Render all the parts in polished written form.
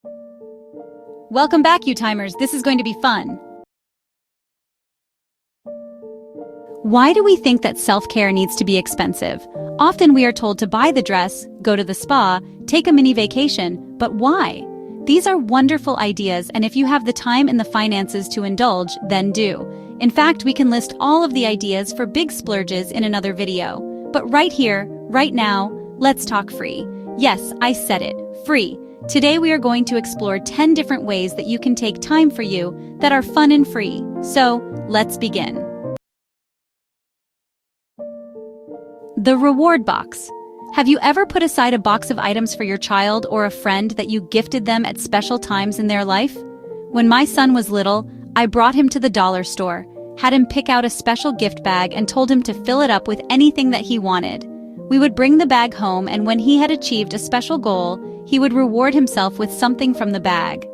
Welcome back, you timers. This is going to be fun. Why do we think that self-care needs to be expensive? Often we are told to buy the dress, go to the spa, take a mini vacation, but why? These are wonderful ideas, and if you have the time and the finances to indulge, then do. In fact, we can list all of the ideas for big splurges in another video. But right here, right now, let's talk free. Yes, I said it, free. Today we are going to explore 10 different ways that you can take time for you that are fun and free. So, let's begin. The reward box. Have you ever put aside a box of items for your child or a friend that you gifted them at special times in their life? When my son was little, I brought him to the dollar store, had him pick out a special gift bag and told him to fill it up with anything that he wanted. We would bring the bag home, and when he had achieved a special goal, he would reward himself with something from the bag.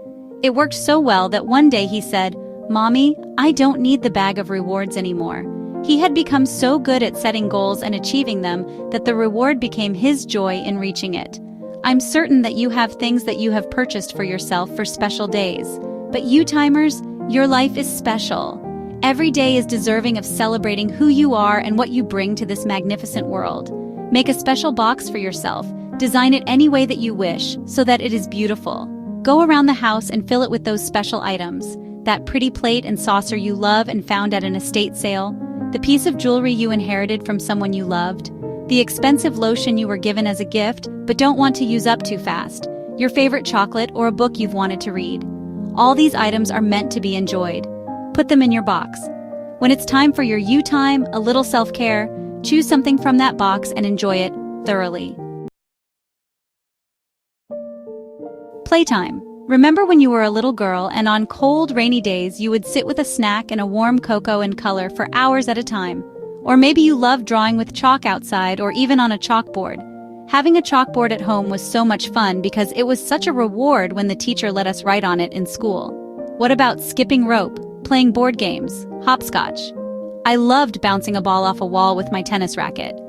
It worked so well that one day he said, "Mommy, I don't need the bag of rewards anymore." He had become so good at setting goals and achieving them that the reward became his joy in reaching it. I'm certain that you have things that you have purchased for yourself for special days. But you timers, your life is special. Every day is deserving of celebrating who you are and what you bring to this magnificent world. Make a special box for yourself. Design it any way that you wish, so that it is beautiful. Go around the house and fill it with those special items. That pretty plate and saucer you love and found at an estate sale. The piece of jewelry you inherited from someone you loved. The expensive lotion you were given as a gift, but don't want to use up too fast. Your favorite chocolate or a book you've wanted to read. All these items are meant to be enjoyed. Put them in your box. When it's time for your you time, a little self-care, choose something from that box and enjoy it thoroughly. Playtime. Remember when you were a little girl and on cold, rainy days you would sit with a snack and a warm cocoa and color for hours at a time? Or maybe you loved drawing with chalk outside or even on a chalkboard. Having a chalkboard at home was so much fun because it was such a reward when the teacher let us write on it in school. What about skipping rope, playing board games, hopscotch? I loved bouncing a ball off a wall with my tennis racket.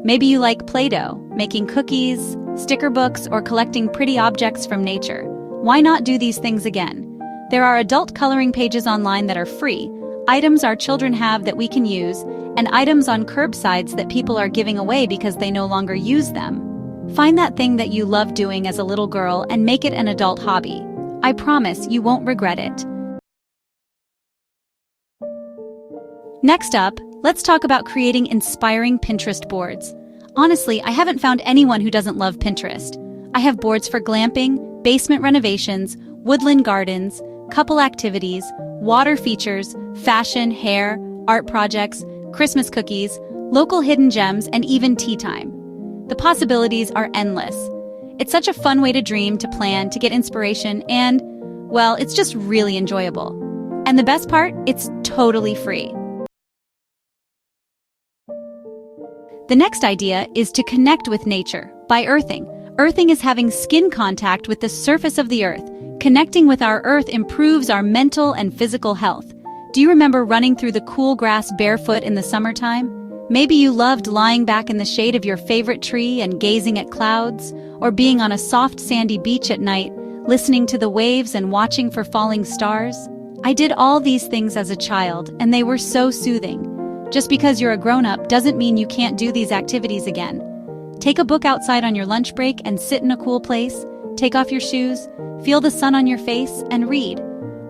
Maybe you like Play-Doh, making cookies, sticker books, or collecting pretty objects from nature. Why not do these things again? There are adult coloring pages online that are free, items our children have that we can use, and items on curbsides that people are giving away because they no longer use them. Find that thing that you loved doing as a little girl and make it an adult hobby. I promise you won't regret it. Next up, let's talk about creating inspiring Pinterest boards. Honestly, I haven't found anyone who doesn't love Pinterest. I have boards for glamping, basement renovations, woodland gardens, couple activities, water features, fashion, hair, art projects, Christmas cookies, local hidden gems, and even tea time. The possibilities are endless. It's such a fun way to dream, to plan, to get inspiration, and, well, it's just really enjoyable. And the best part, it's totally free. The next idea is to connect with nature by earthing. Earthing is having skin contact with the surface of the earth. Connecting with our earth improves our mental and physical health. Do you remember running through the cool grass barefoot in the summertime? Maybe you loved lying back in the shade of your favorite tree and gazing at clouds, or being on a soft sandy beach at night, listening to the waves and watching for falling stars. I did all these things as a child, and they were so soothing. Just because you're a grown-up doesn't mean you can't do these activities again. Take a book outside on your lunch break and sit in a cool place. Take off your shoes, feel the sun on your face, and read.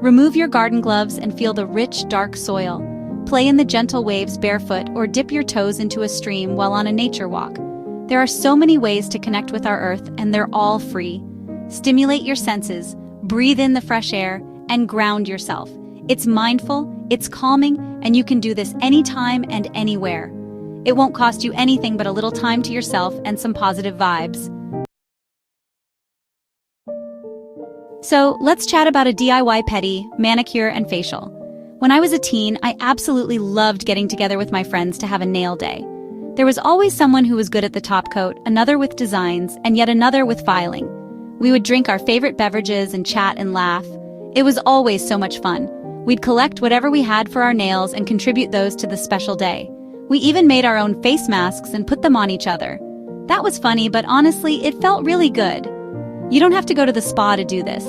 Remove your garden gloves and feel the rich, dark soil. Play in the gentle waves barefoot or dip your toes into a stream while on a nature walk. There are so many ways to connect with our earth, and they're all free. Stimulate your senses, breathe in the fresh air, and ground yourself. It's mindful, it's calming, and you can do this anytime and anywhere. It won't cost you anything but a little time to yourself and some positive vibes. So, let's chat about a DIY pedi, manicure, and facial. When I was a teen, I absolutely loved getting together with my friends to have a nail day. There was always someone who was good at the top coat, another with designs, and yet another with filing. We would drink our favorite beverages and chat and laugh. It was always so much fun. We'd collect whatever we had for our nails and contribute those to the special day. We even made our own face masks and put them on each other. That was funny, but honestly, it felt really good. You don't have to go to the spa to do this.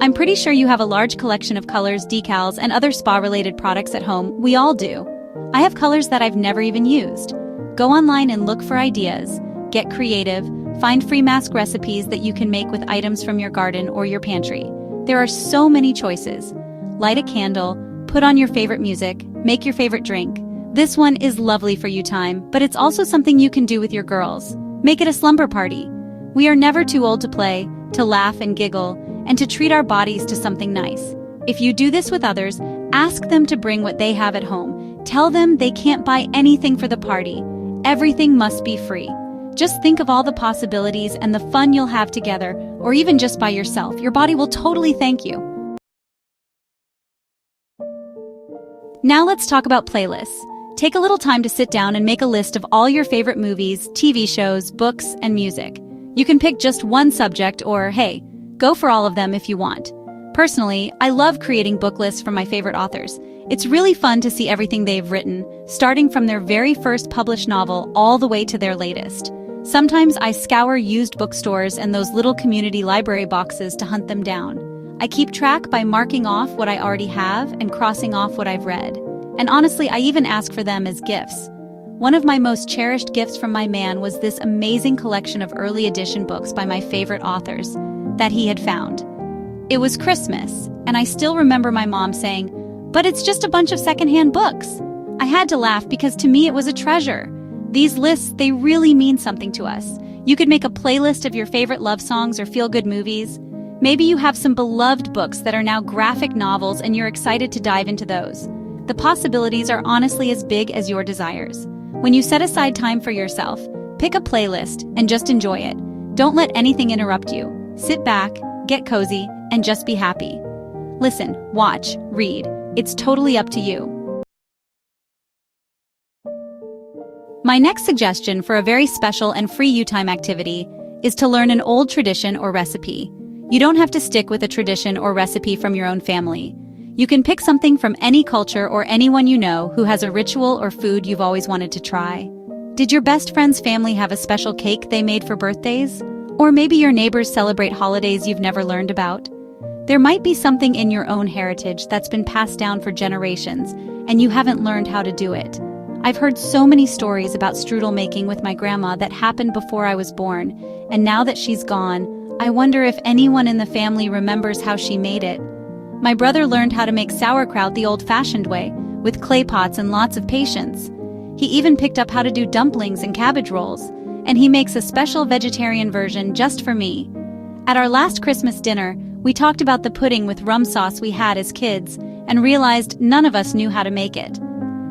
I'm pretty sure you have a large collection of colors, decals, and other spa-related products at home. We all do. I have colors that I've never even used. Go online and look for ideas. Get creative. Find free mask recipes that you can make with items from your garden or your pantry. There are so many choices. Light a candle, put on your favorite music, make your favorite drink. This one is lovely for you time, but it's also something you can do with your girls. Make it a slumber party. We are never too old to play, to laugh and giggle, and to treat our bodies to something nice. If you do this with others, ask them to bring what they have at home. Tell them they can't buy anything for the party. Everything must be free. Just think of all the possibilities and the fun you'll have together, or even just by yourself. Your body will totally thank you. Now let's talk about playlists. Take a little time to sit down and make a list of all your favorite movies, TV shows, books, and music. You can pick just one subject or, hey, go for all of them if you want. Personally, I love creating book lists from my favorite authors. It's really fun to see everything they've written, starting from their very first published novel all the way to their latest. Sometimes I scour used bookstores and those little community library boxes to hunt them down. I keep track by marking off what I already have and crossing off what I've read. And honestly, I even ask for them as gifts. One of my most cherished gifts from my man was this amazing collection of early edition books by my favorite authors that he had found. It was Christmas, and I still remember my mom saying, "But it's just a bunch of secondhand books." I had to laugh because to me it was a treasure. These lists, they really mean something to us. You could make a playlist of your favorite love songs or feel-good movies. Maybe you have some beloved books that are now graphic novels and you're excited to dive into those. The possibilities are honestly as big as your desires. When you set aside time for yourself, pick a playlist and just enjoy it. Don't let anything interrupt you. Sit back, get cozy, and just be happy. Listen, watch, read. It's totally up to you. My next suggestion for a very special and free you-time activity is to learn an old tradition or recipe. You don't have to stick with a tradition or recipe from your own family. You can pick something from any culture or anyone you know who has a ritual or food you've always wanted to try. Did your best friend's family have a special cake they made for birthdays? Or maybe your neighbors celebrate holidays you've never learned about? There might be something in your own heritage that's been passed down for generations, and you haven't learned how to do it. I've heard so many stories about strudel making with my grandma that happened before I was born, and now that she's gone, I wonder if anyone in the family remembers how she made it. My brother learned how to make sauerkraut the old-fashioned way, with clay pots and lots of patience. He even picked up how to do dumplings and cabbage rolls, and he makes a special vegetarian version just for me. At our last Christmas dinner, we talked about the pudding with rum sauce we had as kids, and realized none of us knew how to make it.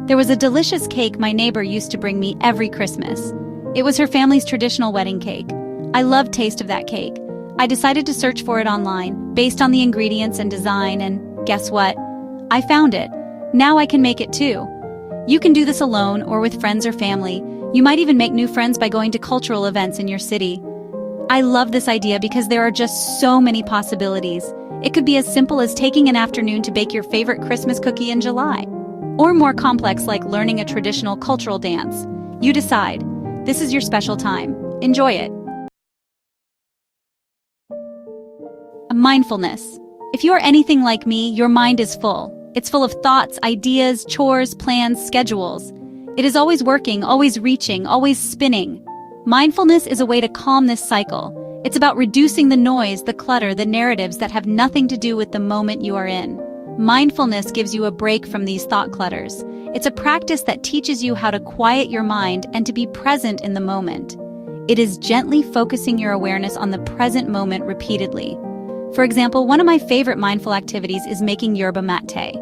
There was a delicious cake my neighbor used to bring me every Christmas. It was her family's traditional wedding cake. I loved the taste of that cake. I decided to search for it online, based on the ingredients and design, and guess what? I found it. Now I can make it too. You can do this alone or with friends or family. You might even make new friends by going to cultural events in your city. I love this idea because there are just so many possibilities. It could be as simple as taking an afternoon to bake your favorite Christmas cookie in July, or more complex like learning a traditional cultural dance. You decide. This is your special time. Enjoy it. Mindfulness. If you are anything like me, your mind is full. It's full of thoughts, ideas, chores, plans, schedules. It is always working, always reaching, always spinning. Mindfulness is a way to calm this cycle. It's about reducing the noise, the clutter, the narratives that have nothing to do with the moment you are in. Mindfulness gives you a break from these thought clutters. It's a practice that teaches you how to quiet your mind and to be present in the moment. It is gently focusing your awareness on the present moment repeatedly. For example, one of my favorite mindful activities is making yerba mate.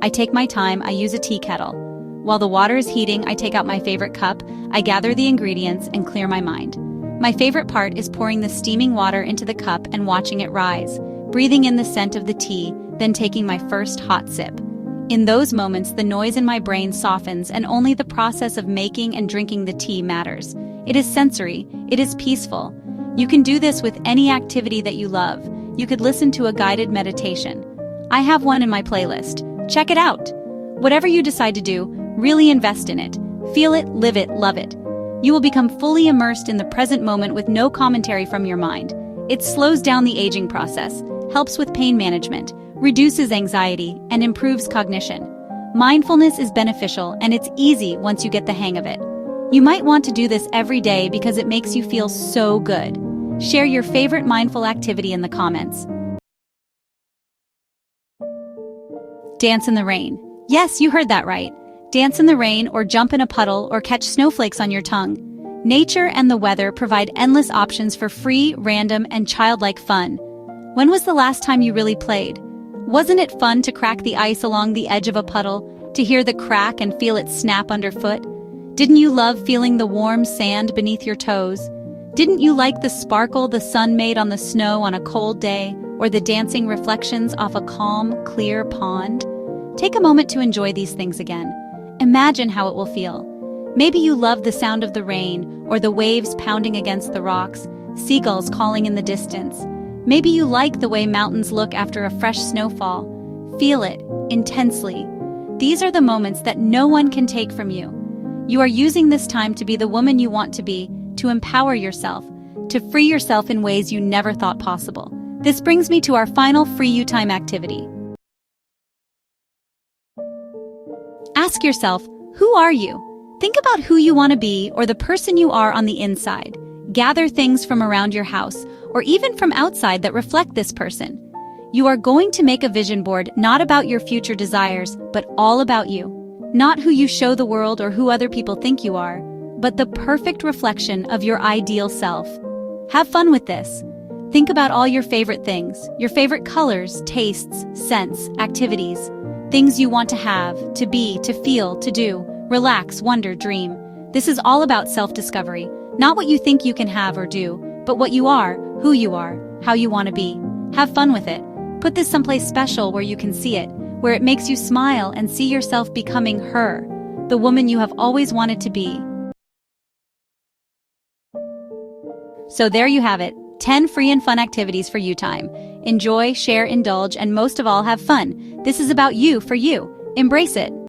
I take my time, I use a tea kettle. While the water is heating, I take out my favorite cup, I gather the ingredients, and clear my mind. My favorite part is pouring the steaming water into the cup and watching it rise, breathing in the scent of the tea, then taking my first hot sip. In those moments, the noise in my brain softens and only the process of making and drinking the tea matters. It is sensory, it is peaceful. You can do this with any activity that you love. You could listen to a guided meditation. I have one in my playlist. Check it out. Whatever you decide to do, really invest in it. Feel it, live it, love it. You will become fully immersed in the present moment with no commentary from your mind. It slows down the aging process, helps with pain management, reduces anxiety, and improves cognition. Mindfulness is beneficial and it's easy once you get the hang of it. You might want to do this every day because it makes you feel so good. Share your favorite mindful activity in the comments. Dance in the rain. Yes, you heard that right. Dance in the rain or jump in a puddle or catch snowflakes on your tongue. Nature and the weather provide endless options for free, random, and childlike fun. When was the last time you really played? Wasn't it fun to crack the ice along the edge of a puddle, to hear the crack and feel it snap underfoot? Didn't you love feeling the warm sand beneath your toes? Didn't you like the sparkle the sun made on the snow on a cold day, or the dancing reflections off a calm, clear pond? Take a moment to enjoy these things again. Imagine how it will feel. Maybe you love the sound of the rain, or the waves pounding against the rocks, seagulls calling in the distance. Maybe you like the way mountains look after a fresh snowfall. Feel it, intensely. These are the moments that no one can take from you. You are using this time to be the woman you want to be, to empower yourself, to free yourself in ways you never thought possible. This brings me to our final Free You Time activity. Ask yourself, who are you? Think about who you want to be or the person you are on the inside. Gather things from around your house or even from outside that reflect this person. You are going to make a vision board not about your future desires, but all about you. Not who you show the world or who other people think you are, but the perfect reflection of your ideal self. Have fun with this. Think about all your favorite things, your favorite colors, tastes, scents, activities, things you want to have, to be, to feel, to do. Relax, wonder, dream. This is all about self-discovery, not what you think you can have or do, but what you are, who you are, how you want to be. Have fun with it. Put this someplace special where you can see it, where it makes you smile and see yourself becoming her, the woman you have always wanted to be. So there you have it, 10 free and fun activities for you time. Enjoy, share, indulge, and most of all have fun. This is about you for you. Embrace it.